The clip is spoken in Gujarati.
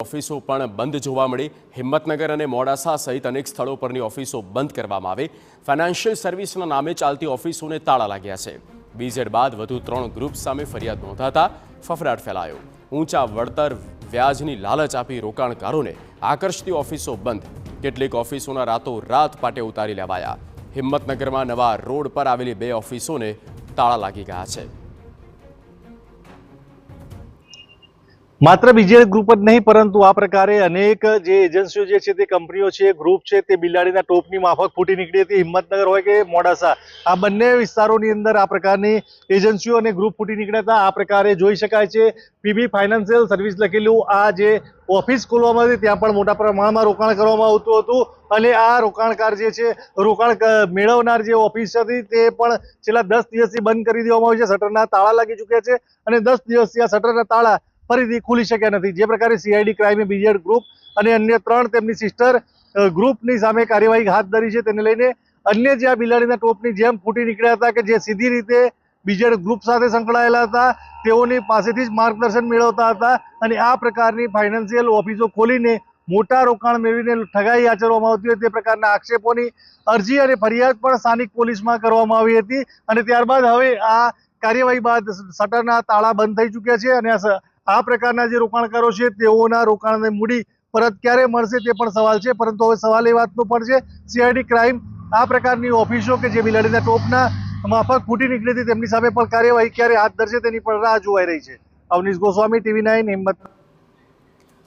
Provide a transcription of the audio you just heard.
ઓફિસો પણ બંધ જોવા મળી। હિંમતનગર અને મોડાસા સહિત અનેક સ્થળો પરની ઓફિસો બંધ કરવામાં આવી। ફાઇનાન્શિયલ સર્વિસના નામે ચાલતી ઓફિસોને તાળા લાગ્યા છે। બીઝેડ બાદ વધુ 3 ગ્રુપ સામે ફરિયાદ નોંધાતા ફફડાટ ફેલાયો। ઊંચા વળતર વ્યાજની લાલચ આપી રોકાણકારોને આકર્ષતી ઓફિસો બંધ। કેટલીક ઓફિસોના રાતોરાત પાટે ઉતારી લેવાયા। હિંમતનગરમાં નવા રોડ પર આવેલી 2 ઓફિસોને તાળા લાગી ગયા છે। માત્ર બીજેડ ગ્રુપ જ નહીં પરંતુ આ પ્રકારે અનેક જે એજન્સીઓ જે છે તે કંપનીઓ છે ગ્રુપ છે તે બિલાડીના ટોપની માફક ફૂટી નીકળી હતી। હિંમતનગર હોય કે મોડાસા આ બંને વિસ્તારોની અંદર આ પ્રકારની એજન્સીઓ અને ગ્રુપ ફૂટી નીકળ્યા હતા। આ પ્રકારે જોઈ શકાય છે પીબી ફાઇનાન્શિયલ સર્વિસ લખેલું આ જે ઓફિસ ખોલવામાં આવી ત્યાં પણ મોટા પ્રમાણમાં રોકાણ કરવામાં આવતું હતું અને આ રોકાણકાર જે છે રોકાણ મેળવનાર જે ઓફિસ હતી તે પણ છેલ્લા 10 દિવસથી બંધ કરી દેવામાં આવી છે। શટરના તાળા લાગી ચૂક્યા છે અને 10 દિવસથી આ શટરના તાળા ફરીથી ખુલી શક્યા નથી। જે પ્રકારે સીઆઈડી ક્રાઇમે બીજેડ ગ્રુપ અને અન્ય 3 તેમની સિસ્ટર ગ્રુપની સામે કાર્યવાહી હાથ ધરી છે તેને લઈને અન્ય જે આ બિલાડીના ટોપની જેમ ફૂટી નીકળ્યા હતા કે જે સીધી રીતે બીજેડ ગ્રુપ સાથે સંકળાયેલા હતા તેઓની પાસેથી જ માર્ગદર્શન મેળવતા હતા અને આ પ્રકારની ફાઇનાન્શિયલ ઓફિસો ખોલીને મોટા રોકાણ મેળવીને ઠગાઈ આચરવામાં આવતી હોય તે પ્રકારના આક્ષેપોની અરજી અને ફરિયાદ પણ સ્થાનિક પોલીસમાં કરવામાં આવી હતી અને ત્યારબાદ હવે આ કાર્યવાહી બાદ શટરના તાળા બંધ થઈ ચૂક્યા છે અને આ પ્રકારના જે રોકાણકારો છે તેઓના રોકાણની મૂડી પરત ક્યારે મળશે તે પણ સવાલ છે। પરંતુ હવે સવાલ એ વાતનો પણ છે સીઆઈડી ક્રાઇમ આ પ્રકારની ઓફિસો કે જે બિલાડીના ટોપના માફક ફૂટી નીકળી હતી તેમની સામે પણ કાર્યવાહી ક્યારે હાથ ધરશે તેની પણ રાહ જોવાઈ રહી છે। અવનીશ ગોસ્વામી, TV9 હિંમત।